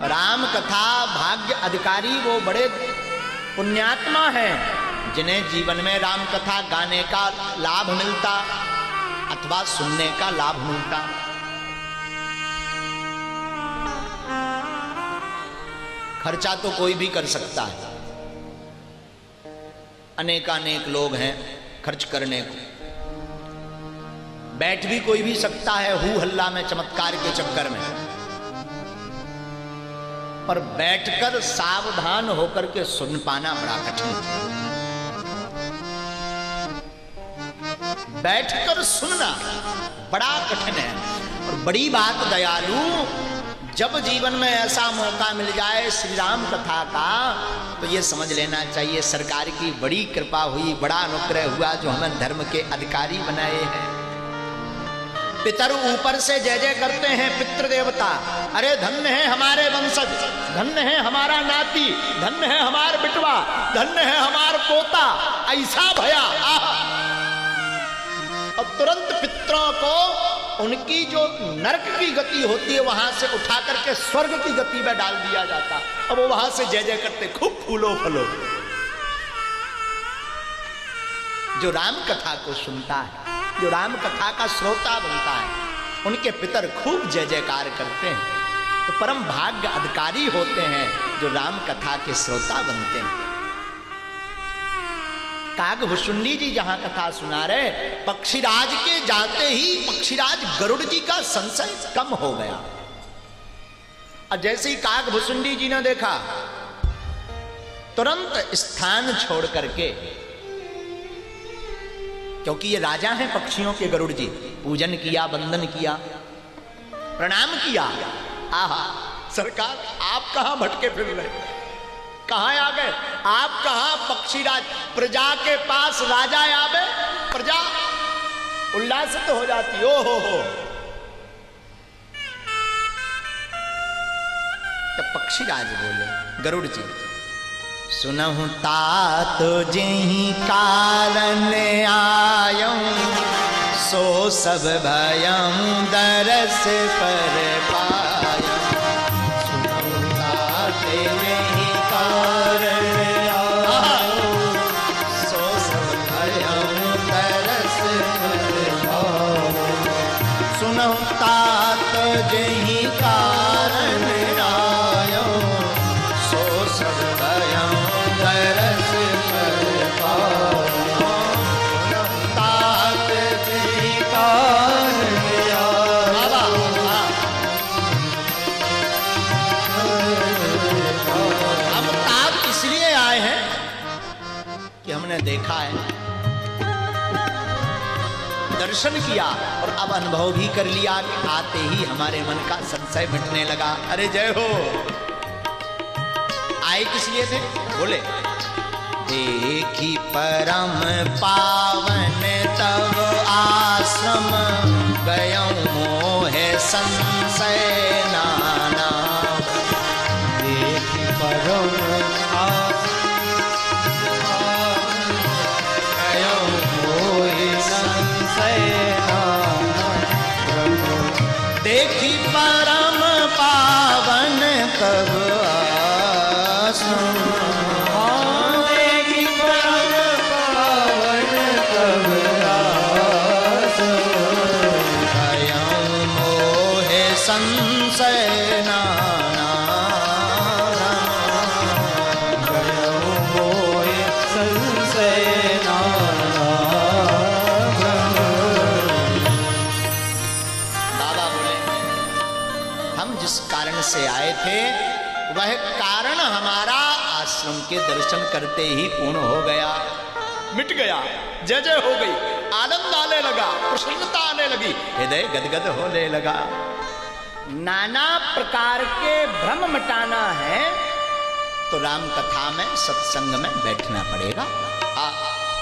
राम कथा भाग्य अधिकारी वो बड़े पुण्यात्मा हैं जिन्हें जीवन में राम कथा गाने का लाभ मिलता अथवा सुनने का लाभ मिलता। खर्चा तो कोई भी कर सकता है, अनेकानेक लोग हैं खर्च करने को, बैठ भी कोई भी सकता है हू हल्ला में, चमत्कार के चक्कर में, पर बैठकर सावधान होकर के सुन पाना बड़ा कठिन है। बैठकर सुनना बड़ा कठिन है। और बड़ी बात दयालु, जब जीवन में ऐसा मौका मिल जाए श्री राम कथा का, तो ये समझ लेना चाहिए सरकार की बड़ी कृपा हुई, बड़ा अनुग्रह हुआ जो हमें धर्म के अधिकारी बनाए हैं। पितर ऊपर से जय जय करते हैं, पितृ देवता, अरे धन्य है हमारे वंशज, धन्य है हमारा नाती, धन्य है हमार बिटवा, धन्य है हमार पोता, ऐसा भया। अब तुरंत पितरों को उनकी जो नरक की गति होती है वहां से उठा करके स्वर्ग की गति में डाल दिया जाता। अब वो वहां से जय जय करते, खूब फूलो फलो। जो राम कथा को सुनता है, जो राम कथा का श्रोता बनता है, उनके पितर खूब जय जयकार करते हैं। तो परम भाग्य अधिकारी होते हैं जो राम कथा के श्रोता बनते हैं। कागभुसुंडी जी जहां कथा सुना रहे, पक्षीराज के जाते ही पक्षीराज गरुड़ जी का संशय कम हो गया। और जैसे ही कागभुसुंडी जी ने देखा, तुरंत स्थान छोड़ करके, क्योंकि ये राजा हैं पक्षियों के गरुड़ जी, पूजन किया, वंदन किया, प्रणाम किया। आहा सरकार, आप कहां भटके फिर रहे, कहां आ गए आप? कहां पक्षीराज, प्रजा के पास राजा आवे, प्रजा उल्लासित हो जाती। ओ हो। तब पक्षीराज बोले, गरुड़ जी, सुनहु तात जेहि कारण आयऊं, सो सब भयऊं दरस पर पायऊं। सुनहु तात जेहि कारण आयऊं, सो सब भयऊं दरस पर पायऊं। सुनहु तात जेहि कारण आयऊं, सो सब भयऊं दरस पर पायऊं। तात जेहि कारण आयऊं। हम तात इसलिए आए हैं कि हमने देखा है, दर्शन किया और अब अनुभव भी कर लिया कि आते ही हमारे मन का संशय मिटने लगा। अरे जय हो। आए किस लिए थे? बोले, देखी परम पावन तब आश्रम, गयऊं मोहे संशय नाना। देखी परम गयऊं मोहे संशय नाना। देखी परम पावन तब संशय नाना। संशय नाना। बाबा बोले, हम जिस कारण से आए थे वह कारण हमारा आश्रम के दर्शन करते ही पूर्ण हो गया, मिट गया, जय जय हो गई, आनंद आने लगा, प्रसन्नता आने लगी, हृदय गदगद होने लगा। नाना प्रकार के भ्रम मिटाना है तो राम कथा में, सत्संग में बैठना पड़ेगा।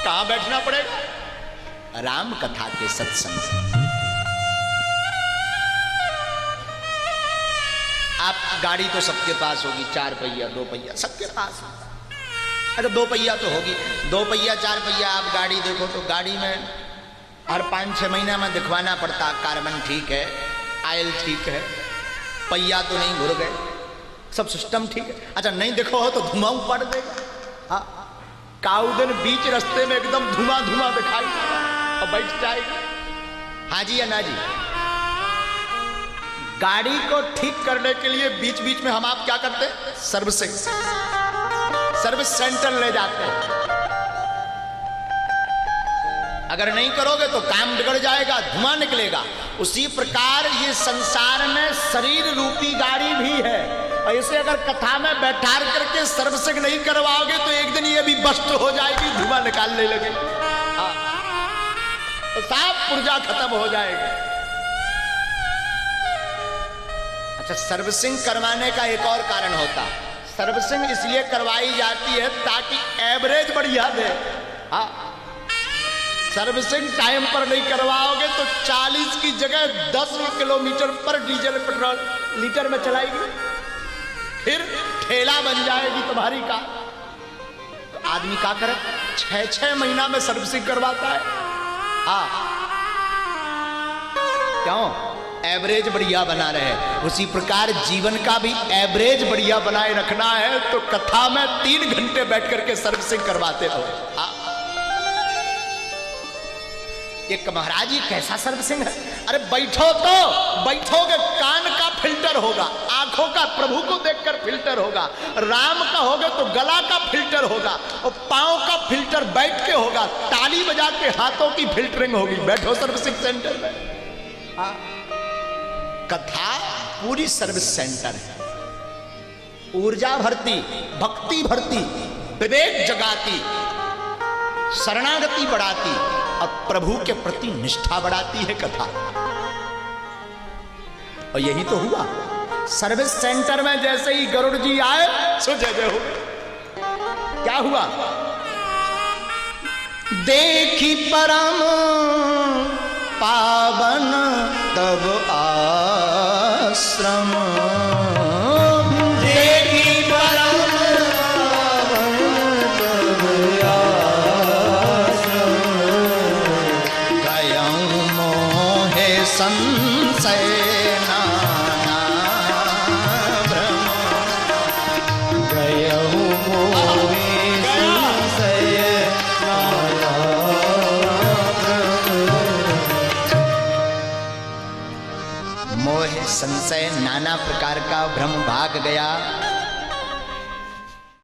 कहां बैठना पड़ेगा? राम कथा के सत्संग। आप गाड़ी तो सबके पास होगी, 4 पहिया 2 पहिया सबके पास। अरे 2 पहिया तो होगी, 2 पहिया 4 पहिया आप गाड़ी देखो तो गाड़ी में हर 5-6 महीना में दिखवाना पड़ता, कार्बन ठीक है, आयल ठीक है, पहिया तो नहीं घुर गए, सब सिस्टम ठीक है। अच्छा नहीं देखो हो तो धुआं पड़ देगा। हाँ, काउदन बीच रास्ते में एकदम धुआं धुआं दिखाई और बैठ जाएगा। हाँ जी या ना जी? गाड़ी को ठीक करने के लिए बीच बीच में हम आप क्या करते हैं? सर्विस सेंटर ले जाते हैं। अगर नहीं करोगे तो काम बिगड़ जाएगा, धुआं निकलेगा। उसी प्रकार ये संसार में शरीर रूपी गाड़ी भी है। ऐसे अगर कथा में बैठार करके सर्विसिंग नहीं करवाओगे तो एक दिन ये भी बस्ट हो जाएगी, धुआं निकालने लगेगी, तो साफ पुर्जा खत्म हो जाएगा। अच्छा, सर्विसिंग करवाने का एक और कारण होता है। सर्विसिंग इसलिए करवाई जाती है ताकि एवरेज बढ़िया दे। हाँ, सर्विसिंग टाइम पर नहीं करवाओगे तो 40 की जगह 10 किलोमीटर पर डीजल पेट्रोल लीटर में चलाएगी, फिर ठेला बन जाएगी तुम्हारी कार। तो आदमी क्या करे? 6-6 महीना में सर्विसिंग करवाता है। हाँ, क्यों? एवरेज बढ़िया बना रहे। उसी प्रकार जीवन का भी एवरेज बढ़िया बनाए रखना है तो कथा में 3 घंटे बैठ करके सर्विसिंग करवाते रहो। एक महाराज जी कैसा सर्विसिंग है? अरे बैठो तो बैठोगे, कान का फिल्टर होगा, आंखों का प्रभु को देखकर फिल्टर होगा, राम का होगा तो गला का फिल्टर होगा, और पांव का फिल्टर बैठ के होगा, ताली बजा के हाथों की फिल्टरिंग होगी। बैठो सर्विसिंग सेंटर में। हाँ, कथा पूरी सर्विस सेंटर है। ऊर्जा भरती, भक्ति भरती, विवेक जगाती, शरणागति बढ़ाती और प्रभु के प्रति निष्ठा बढ़ाती है कथा। और यही तो हुआ सर्विस सेंटर में। जैसे ही गरुड़ जी आए सो जय जय हो। क्या हुआ? देखी परम पावन तब आश्रम, देखी परम पावन तब आश्रम, गयं मोहे संशय नाना भ्रम, गयं मोहे संशय नाना मोह संशय नाना प्रकार का भ्रम भाग गया।